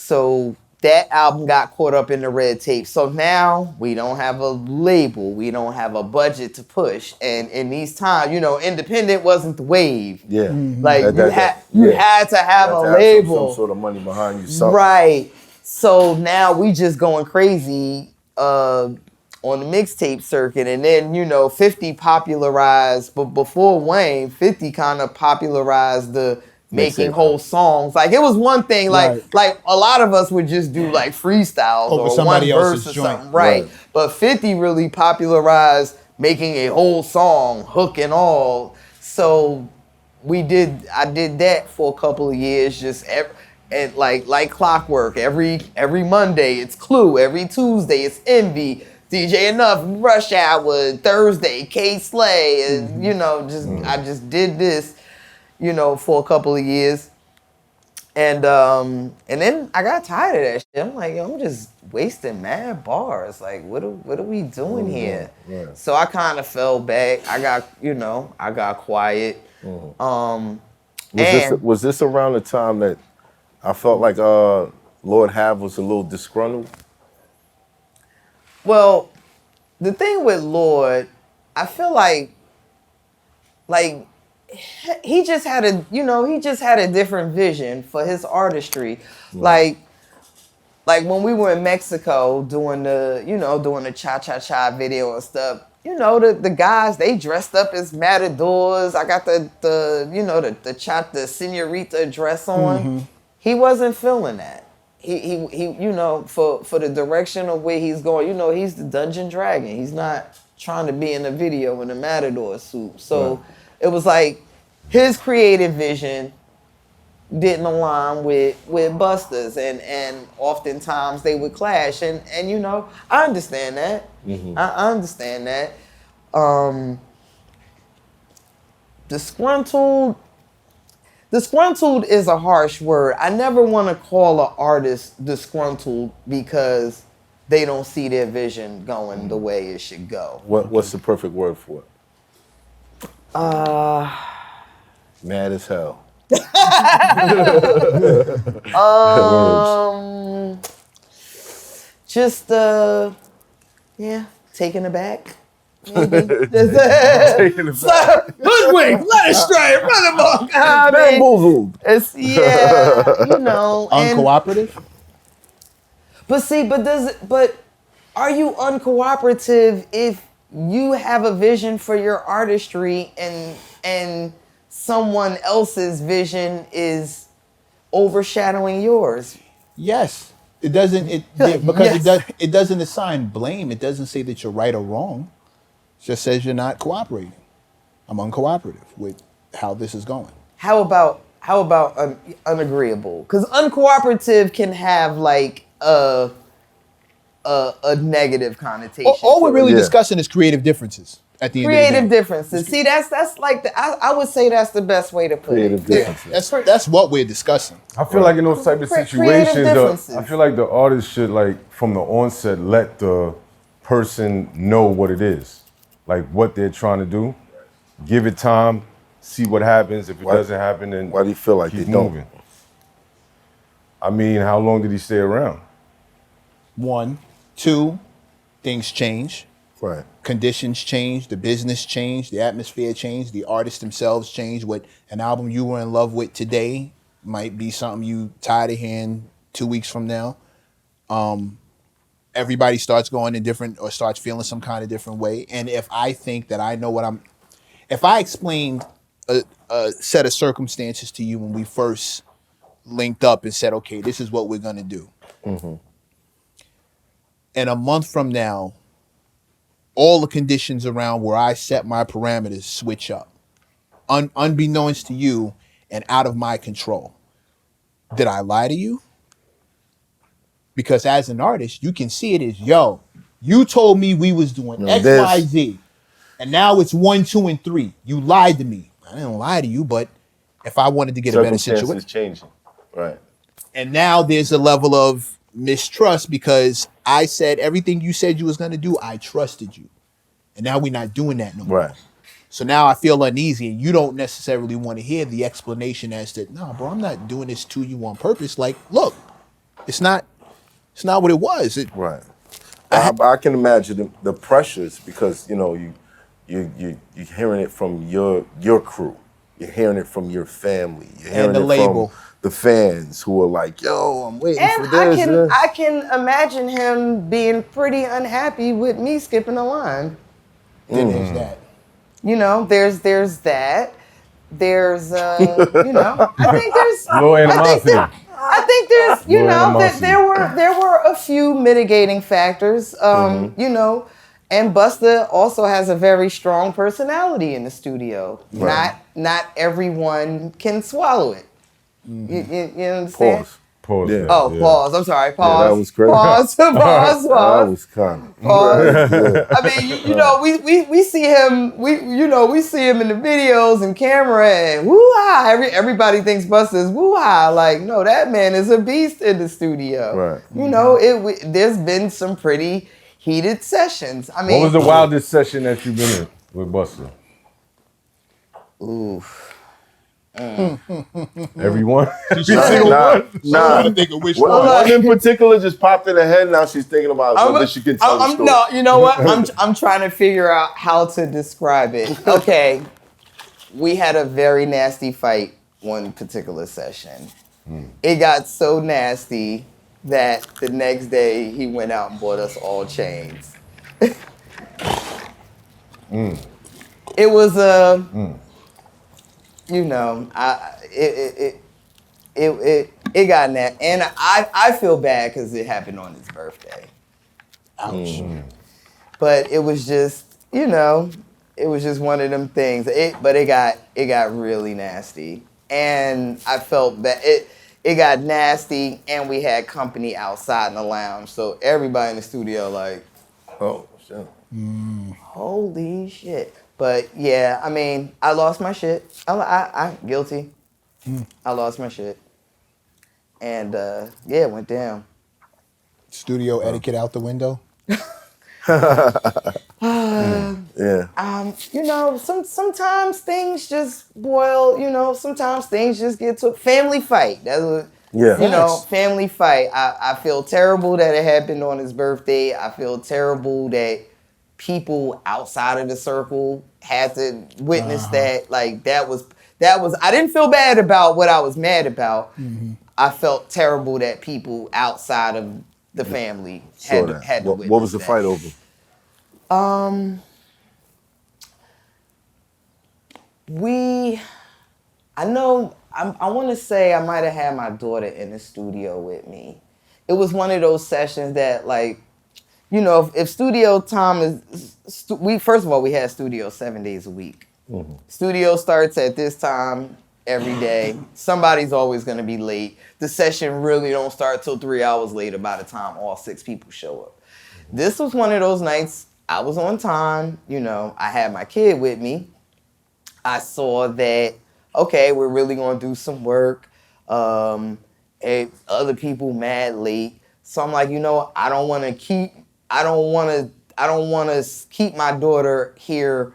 So that album got caught up in the red tape. So now we don't have a label. We don't have a budget to push. And in these times, you know, independent wasn't the wave. Yeah. Like you had to have a label. Some sort of money behind you. Something. Right. So now we just going crazy on the mixtape circuit. And then, you know, 50 popularized, but before Wayne, 50 kind of popularized the making whole songs. Like it was one thing, like a lot of us would just do like freestyles over or somebody one else's verse or joint. something. Right. But 50 really popularized making a whole song, hook and all. So I did that for a couple of years, just and like clockwork. Every Monday it's Clue, every Tuesday it's Envy, DJ Enough, Rush Hour, Thursday, K Slay, and you know, I just did this, you know, for a couple of years. And then I got tired of that shit. I'm like, yo, I'm just wasting mad bars. Like, what are we doing here? Yeah. So I kind of fell back. I got quiet. Was this around the time that I felt like Lord Have was a little disgruntled? Well, the thing with Lord, I feel like he just had a different vision for his artistry. Right. Like when we were in Mexico doing the cha-cha-cha video and stuff, you know, the guys, they dressed up as matadors. I got the señorita dress on. Mm-hmm. He wasn't feeling that. He you know, for the direction of where he's going, you know, he's the Dungeon Dragon. He's not trying to be in a video in a matador suit. So it was like his creative vision didn't align with Busta's, and oftentimes they would clash, and you know, I understand that. Mm-hmm. I understand that. Disgruntled is a harsh word. I never want to call an artist disgruntled because they don't see their vision going the way it should go. What's the perfect word for it? Mad as hell. Just taken aback. Maybe. Taken aback. Hoodwink, let it stray, run amok. Bamboozled. It's you know. Uncooperative? But are you uncooperative if you have a vision for your artistry and someone else's vision is overshadowing yours? Yes. It doesn't it doesn't assign blame. It doesn't say that you're right or wrong. It just says you're not cooperating. I'm uncooperative with how this is going. How about unagreeable? Because uncooperative can have like a negative connotation. All we're really discussing is creative differences at the end of the day. Creative differences. See, that's like I would say that's the best way to put it. Differences. That's what we're discussing. I feel like in those type of situations, I feel like the artist should, like, from the onset, let the person know what it is, like what they're trying to do. Give it time, see what happens. If it doesn't happen, then why do you feel like keep they don't? moving. I mean, how long did he stay around? 1, 2, things change. Right. Conditions change, the business change, the atmosphere change, the artists themselves change. What an album you were in love with today might be something you tired of hearing 2 weeks from now. Everybody starts going in different, or starts feeling some kind of different way. And if I think that I know if I explained a set of circumstances to you when we first linked up and said, okay, this is what we're gonna do. Mm-hmm. And a month from now, all the conditions around where I set my parameters switch up. Unbeknownst to you and out of my control. Did I lie to you? Because as an artist, you can see it as, yo, you told me we was doing X, Y, Z. And now it's 1, 2, and 3. You lied to me. I didn't lie to you, but if I wanted to get a better situation. Circumstances changing. Right. And now there's a level of mistrust because I said everything you said you was going to do, I trusted you. And now we're not doing that no more. Right. So now I feel uneasy, and you don't necessarily want to hear the explanation as to, no, bro, I'm not doing this to you on purpose. Like, look, It's not what it was. Right. I can imagine the pressures because you're hearing it from your crew, you're hearing it from your family, you're hearing the it label. from the fans who are like, "Yo, I'm waiting And for this." I can imagine him being pretty unhappy with me skipping a line. Then there's that. You know, there's that. There's I think there's Low animosity. I think there's Low animosity. there were a few mitigating factors. And Busta also has a very strong personality in the studio. Right. Not everyone can swallow it. You understand? Pause. Yeah. Oh, yeah. Pause. I'm sorry. Pause. Yeah, that was crazy. Pause. Pause. That Pause. was kind of. Pause. Yeah. I mean, we see him. We see him in the videos and camera and woo-ha. Everybody thinks Busta is woo-ha. Like, no, that man is a beast in the studio. Right. You know, there's been some pretty heated sessions. I mean, What was the wildest session that you've been in with Busta? Oof. Everyone? Nah. Nigga, which One in particular just popped in her head. Now she's thinking about whether she can tell the story. No, you know what? I'm trying to figure out how to describe it. Okay, we had a very nasty fight one particular session. It got so nasty that the next day he went out and bought us all chains. It was it got nasty, and I feel bad because it happened on his birthday. Ouch. But it was just, it was just one of them things. But it got really nasty, and I felt that it got nasty, and we had company outside in the lounge, so everybody in the studio like, Oh shit. holy shit. But yeah, I mean, I lost my shit. I guilty. I lost my shit. And it went down. Studio etiquette out the window. Yeah. Sometimes things just boil, sometimes things just get to family fight. That's what, Yeah. family fight. I feel terrible that it happened on his birthday. I feel terrible that people outside of the circle had to witness that. Like that was I didn't feel bad about what I was mad about. I felt terrible that people outside of the family had to witness What was the that. fight over? I want to say I might have had my daughter in the studio with me. It was one of those sessions that, like, if studio time is, first of all, we had studio 7 days a week. Studio starts at this time every day. Somebody's always going to be late. The session really don't start till 3 hours later by the time all 6 people show up. This was one of those nights I was on time. I had my kid with me. I saw that, okay, we're really going to do some work. Other people mad late. So I'm like, I don't want to keep my daughter here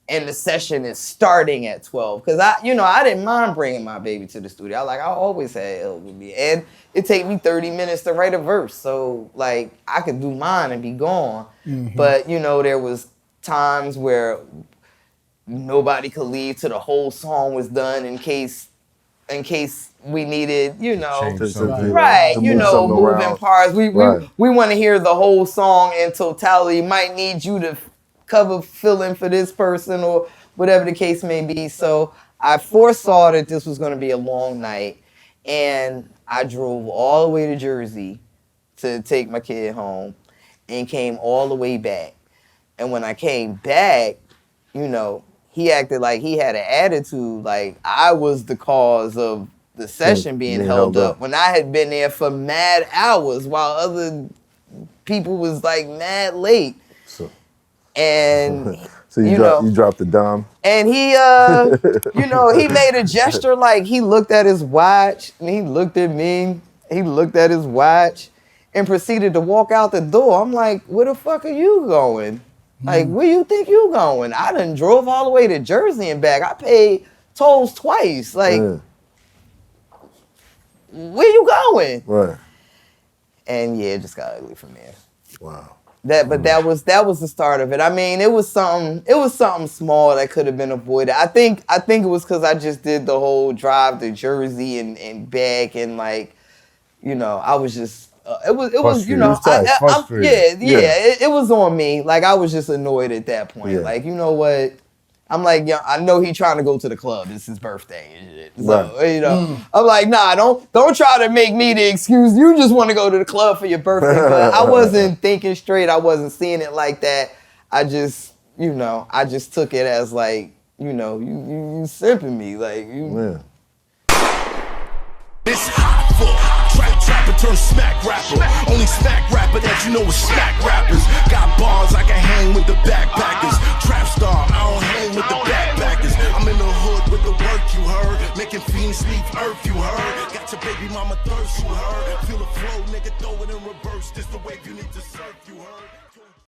and the session is starting at 12. Because I didn't mind bringing my baby to the studio. I always had help with me. And it take me 30 minutes to write a verse. So, like, I could do mine and be gone. But, there was times where nobody could leave till the whole song was done in case we needed, Change something. right, To move something moving around. parts. We Right. want to hear the whole song in totality. Might need you to fill in for this person or whatever the case may be. So I foresaw that this was going to be a long night, and I drove all the way to Jersey to take my kid home and came all the way back. And when I came back, he acted like he had an attitude, like I was the cause of the session being held up when I had been there for mad hours while other people was like mad late. And So you dropped the dime. and he he made a gesture like he looked at his watch and he looked at me, he looked at his watch and proceeded to walk out the door. I'm like, where the fuck are you going? Like, where you think you going? I done drove all the way to Jersey and back. I paid tolls twice. Like, where you going? Right. And yeah, it just got ugly from there. Wow. But that was the start of it. I mean, it was something small that could have been avoided. I think it was because I just did the whole drive to Jersey and back, and like, you know, I was just it was you know, it was on me. Like, I was just annoyed at that point. Yeah. Like, you know what? I'm like, yeah, I know he trying to go to the club. It's his birthday and shit. So, you know, I'm like, nah, don't try to make me the excuse. You just want to go to the club for your birthday. But I wasn't thinking straight. I wasn't seeing it like that. I just, you know, I just took it as like, you know, you simping me. Like, you. It's hot for trapper turn smack rapper. Only smack rapper that you know is smack rappers. Got bars, I can hang with the backpackers. Trap star, I don't hang with the backpackers. I'm in the hood with the work, you heard. Making fiends leave earth, you heard. Got your baby mama thirst, you heard. Feel the flow, nigga, throw it in reverse. This the wave you need to surf, you heard.